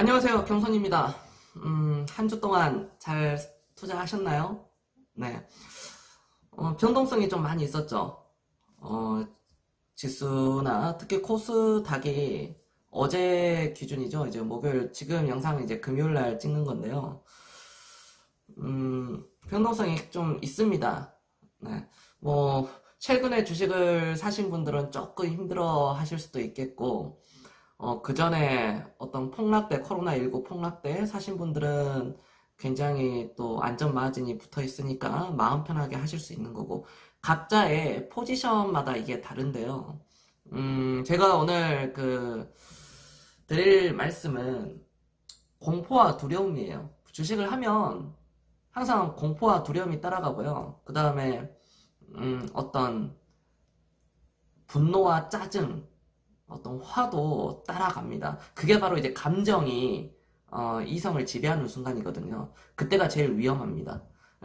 안녕하세요. 경선입니다. 한 주 동안 잘 투자하셨나요? 네. 변동성이 좀 많이 있었죠. 지수나 특히 코스닥이 어제 기준이죠. 이제 목요일, 지금 영상은 이제 금요일 날 찍는 건데요. 변동성이 좀 있습니다. 네. 최근에 주식을 사신 분들은 조금 힘들어 하실 수도 있겠고, 그 전에 어떤 폭락 때, 코로나19 폭락 때 사신 분들은 굉장히 또 안전 마진이 붙어 있으니까 마음 편하게 하실 수 있는 거고, 각자의 포지션마다 이게 다른데요. 제가 오늘 드릴 말씀은 공포와 두려움이에요. 주식을 하면 항상 공포와 두려움이 따라가고요. 그 다음에, 어떤 분노와 짜증, 어떤 화도 따라갑니다. 그게 바로 이제 감정이 이성을 지배하는 순간이거든요. 그때가 제일 위험합니다.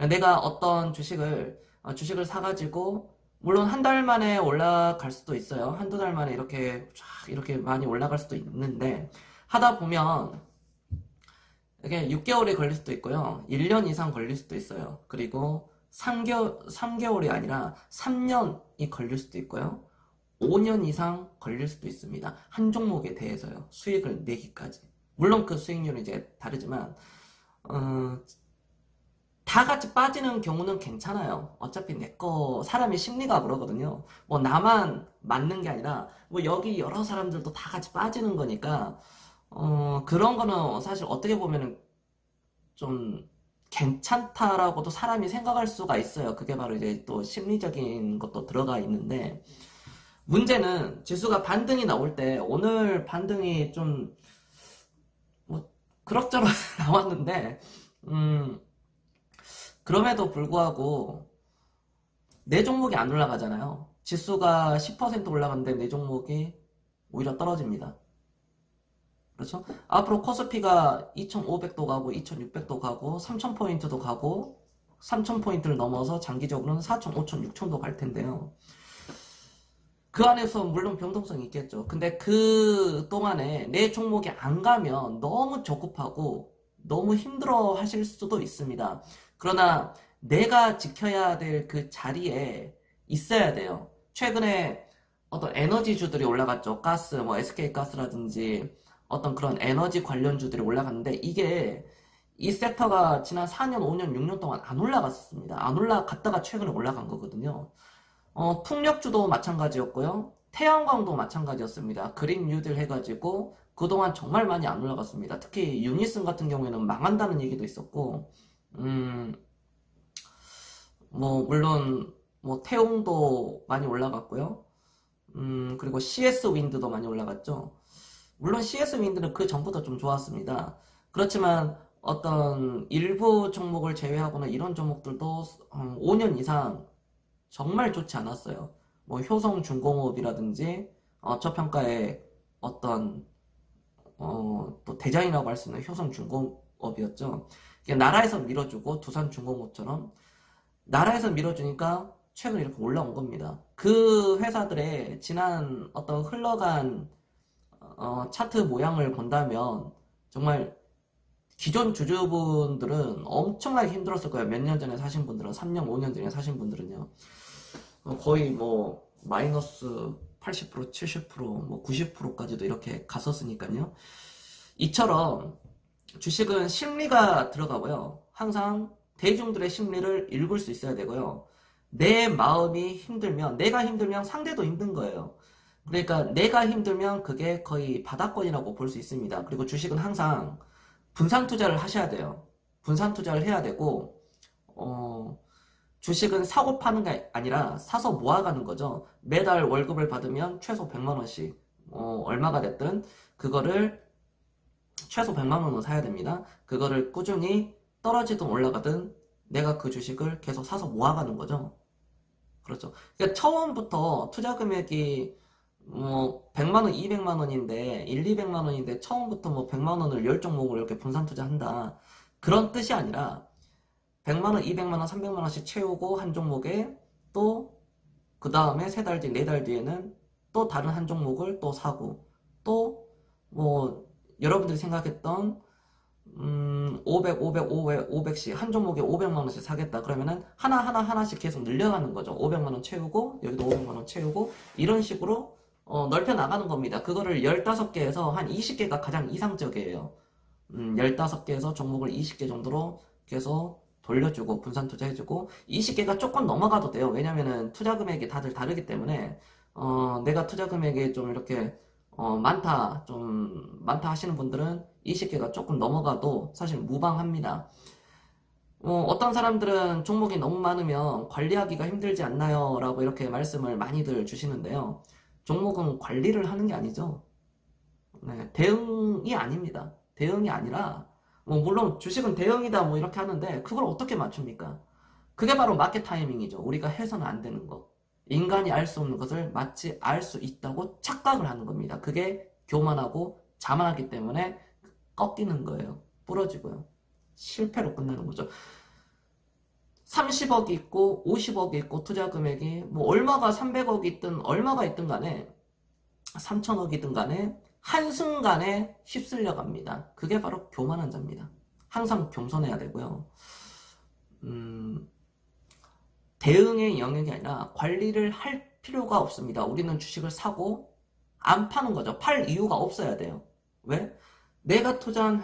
내가 어떤 주식을 사가지고 물론 한 달 만에 올라갈 수도 있어요. 한두 달 만에 이렇게 쫙 이렇게 많이 올라갈 수도 있는데 하다 보면 이게 6개월이 걸릴 수도 있고요. 1년 이상 걸릴 수도 있어요. 그리고 3개월이 아니라 3년이 걸릴 수도 있고요. 5년 이상 걸릴 수도 있습니다. 한 종목에 대해서요. 수익을 내기까지. 물론 그 수익률은 이제 다르지만 다 같이 빠지는 경우는 괜찮아요. 어차피 사람의 심리가 그러거든요. 뭐 나만 맞는 게 아니라 뭐 여기 여러 사람들도 다 같이 빠지는 거니까 그런 거는 사실 어떻게 보면은 좀 괜찮다라고도 사람이 생각할 수가 있어요. 그게 바로 이제 또 심리적인 것도 들어가 있는데 문제는 지수가 반등이 나올 때 오늘 반등이 좀 뭐 그럭저럭 나왔는데 그럼에도 불구하고 내 종목이 안 올라가잖아요. 지수가 10% 올라갔는데 내 종목이 오히려 떨어집니다. 그렇죠? 앞으로 코스피가 2500도 가고 2600도 가고 3000포인트도 가고 3000포인트를 넘어서 장기적으로는 4000, 5000, 6000도 갈 텐데요. 그 안에서 물론 변동성이 있겠죠. 근데 그 동안에 내 종목이 안 가면 너무 조급하고 너무 힘들어 하실 수도 있습니다. 그러나 내가 지켜야 될 그 자리에 있어야 돼요. 최근에 어떤 에너지주들이 올라갔죠. 가스, 뭐 SK가스라든지 어떤 그런 에너지 관련주들이 올라갔는데 이 섹터가 지난 4년, 5년, 6년 동안 안 올라갔습니다. 안 올라갔다가 최근에 올라간 거거든요. 풍력주도 마찬가지였고요. 태양광도 마찬가지였습니다. 그린 뉴딜 해가지고 그동안 정말 많이 안 올라갔습니다. 특히 유니슨 같은 경우에는 망한다는 얘기도 있었고, 물론 태용도 많이 올라갔고요. 그리고 CS 윈드도 많이 올라갔죠. 물론 CS 윈드는 그 전부터 좀 좋았습니다. 그렇지만 어떤 일부 종목을 제외하고는 이런 종목들도 5년 이상 정말 좋지 않았어요. 뭐 효성중공업이라든지 저평가의 어떤 또 대장이라고 할 수 있는 효성중공업이었죠. 나라에서 밀어주고 두산중공업처럼 나라에서 밀어주니까 최근 이렇게 올라온 겁니다. 그 회사들의 지난 어떤 흘러간 차트 모양을 본다면 정말 기존 주주분들은 엄청나게 힘들었을 거예요. 몇 년 전에 사신 분들은 3년, 5년 전에 사신 분들은요. 거의 뭐 마이너스 80%, 70%, 뭐 90%까지도 이렇게 갔었으니까요. 이처럼 주식은 심리가 들어가고요. 항상 대중들의 심리를 읽을 수 있어야 되고요. 내 마음이 힘들면, 내가 힘들면 상대도 힘든 거예요. 그러니까 내가 힘들면 그게 거의 바닥권이라고 볼 수 있습니다. 그리고 주식은 항상 분산 투자를 하셔야 돼요. 분산 투자를 해야 되고, 주식은 사고 파는 게 아니라 사서 모아가는 거죠. 매달 월급을 받으면 최소 100만원씩, 얼마가 됐든, 그거를 최소 100만원은 사야 됩니다. 그거를 꾸준히 떨어지든 올라가든 내가 그 주식을 계속 사서 모아가는 거죠. 그렇죠. 그러니까 처음부터 투자 금액이 100만원, 200만원인데, 1, 200만원인데, 처음부터 100만원을 10종목을 이렇게 분산 투자한다. 그런 뜻이 아니라, 100만원, 200만원, 300만원씩 채우고 한 종목에 또, 그 다음에 3달 뒤, 4달 뒤에는 또 다른 한 종목을 또 사고, 또, 여러분들이 생각했던 500, 500, 500, 500씩 한 종목에 500만원씩 사겠다 그러면은 하나씩 계속 늘려가는 거죠. 500만원 채우고 여기도 500만원 채우고 이런 식으로 넓혀 나가는 겁니다. 그거를 15개에서 한 20개가 가장 이상적이에요. 15개에서 종목을 20개 정도로 계속 돌려주고 분산 투자해주고 20개가 조금 넘어가도 돼요. 왜냐면은 투자 금액이 다들 다르기 때문에 내가 투자 금액이 좀 이렇게 많다 하시는 분들은 20개가 조금 넘어가도 사실 무방합니다. 어떤 사람들은 종목이 너무 많으면 관리하기가 힘들지 않나요? 라고 이렇게 말씀을 많이들 주시는데요. 종목은 관리를 하는 게 아니죠. 네, 대응이 아닙니다. 대응이 아니라 물론 주식은 대응이다 뭐 이렇게 하는데 그걸 어떻게 맞춥니까? 그게 바로 마켓 타이밍이죠. 우리가 해서는 안 되는 거. 인간이 알 수 없는 것을 마치 알 수 있다고 착각을 하는 겁니다. 그게 교만하고 자만하기 때문에 꺾이는 거예요. 부러지고요. 실패로 끝나는 거죠. 30억이 있고 50억이 있고 투자 금액이 뭐 얼마가 300억이 있든 얼마가 있든 간에 3천억이든 간에 한순간에 휩쓸려 갑니다. 그게 바로 교만한 자입니다. 항상 겸손해야 되고요. 대응의 영역이 아니라 관리를 할 필요가 없습니다. 우리는 주식을 사고 안 파는 거죠. 팔 이유가 없어야 돼요. 왜? 내가 투자한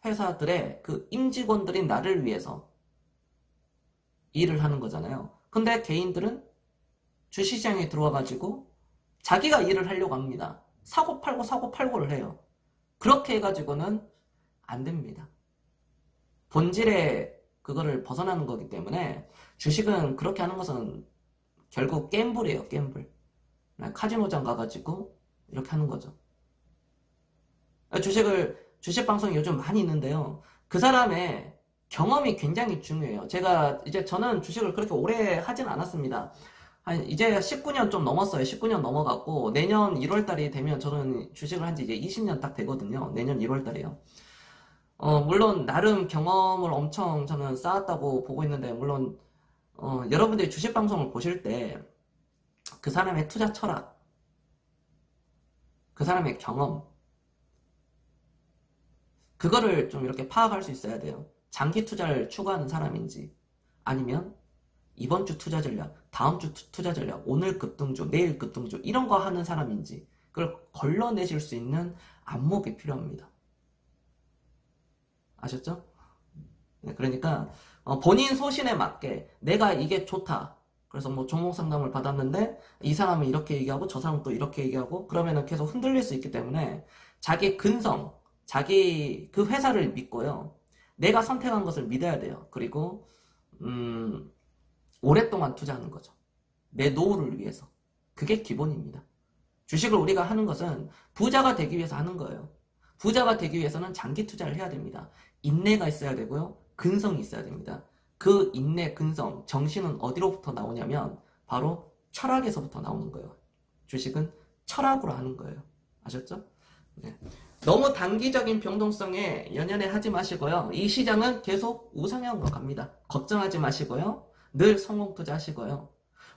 회사들의 그 임직원들인 나를 위해서 일을 하는 거잖아요. 근데 개인들은 주식시장에 들어와가지고 자기가 일을 하려고 합니다. 사고 팔고를 해요. 그렇게 해가지고는 안 됩니다. 본질의 그거를 벗어나는 거기 때문에 주식은 그렇게 하는 것은 결국 갬블이에요. 갬블. 카지노장 가가지고 이렇게 하는 거죠. 주식 방송이 요즘 많이 있는데요. 그 사람의 경험이 굉장히 중요해요. 저는 주식을 그렇게 오래 하진 않았습니다. 이제 19년 좀 넘었어요. 19년 넘어갔고, 내년 1월달이 되면 저는 주식을 한 지 이제 20년 딱 되거든요. 내년 1월달이요. 물론, 나름 경험을 엄청 저는 쌓았다고 보고 있는데, 물론, 여러분들이 주식 방송을 보실 때, 그 사람의 투자 철학, 그 사람의 경험, 그거를 좀 이렇게 파악할 수 있어야 돼요. 장기 투자를 추구하는 사람인지, 아니면 이번 주 투자 전략, 다음 주 투자 전략, 오늘 급등주, 내일 급등주 이런 거 하는 사람인지 그걸 걸러내실 수 있는 안목이 필요합니다. 아셨죠? 네, 그러니까 본인 소신에 맞게 내가 이게 좋다. 그래서 뭐 종목 상담을 받았는데 이 사람은 이렇게 얘기하고 저 사람은 또 이렇게 얘기하고 그러면은 계속 흔들릴 수 있기 때문에 자기 근성, 자기 그 회사를 믿고요. 내가 선택한 것을 믿어야 돼요. 그리고 오랫동안 투자하는 거죠. 내 노후를 위해서. 그게 기본입니다. 주식을 우리가 하는 것은 부자가 되기 위해서 하는 거예요. 부자가 되기 위해서는 장기 투자를 해야 됩니다. 인내가 있어야 되고요. 근성이 있어야 됩니다. 그 인내, 근성, 정신은 어디로부터 나오냐면 바로 철학에서부터 나오는 거예요. 주식은 철학으로 하는 거예요. 아셨죠? 네. 너무 단기적인 변동성에 연연해 하지 마시고요. 이 시장은 계속 우상향으로 갑니다. 걱정하지 마시고요. 늘 성공 투자하시고요.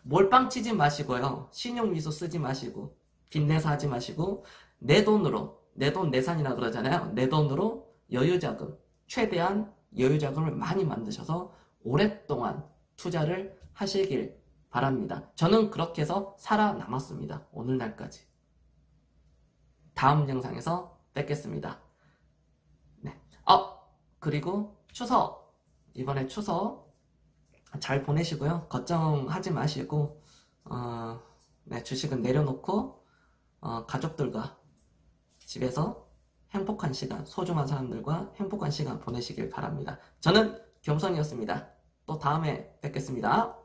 몰빵 치지 마시고요. 신용미수 쓰지 마시고 빚내서 하지 마시고 내 돈으로, 내 돈 내산이라 그러잖아요. 내 돈으로 여유자금, 최대한 여유자금을 많이 만드셔서 오랫동안 투자를 하시길 바랍니다. 저는 그렇게 해서 살아남았습니다. 오늘날까지. 다음 영상에서 뵙겠습니다. 네. 그리고 추석, 이번에 추석 잘 보내시고요. 걱정하지 마시고 네, 주식은 내려놓고 가족들과 집에서 행복한 시간, 소중한 사람들과 행복한 시간 보내시길 바랍니다. 저는 겸손이었습니다. 또 다음에 뵙겠습니다.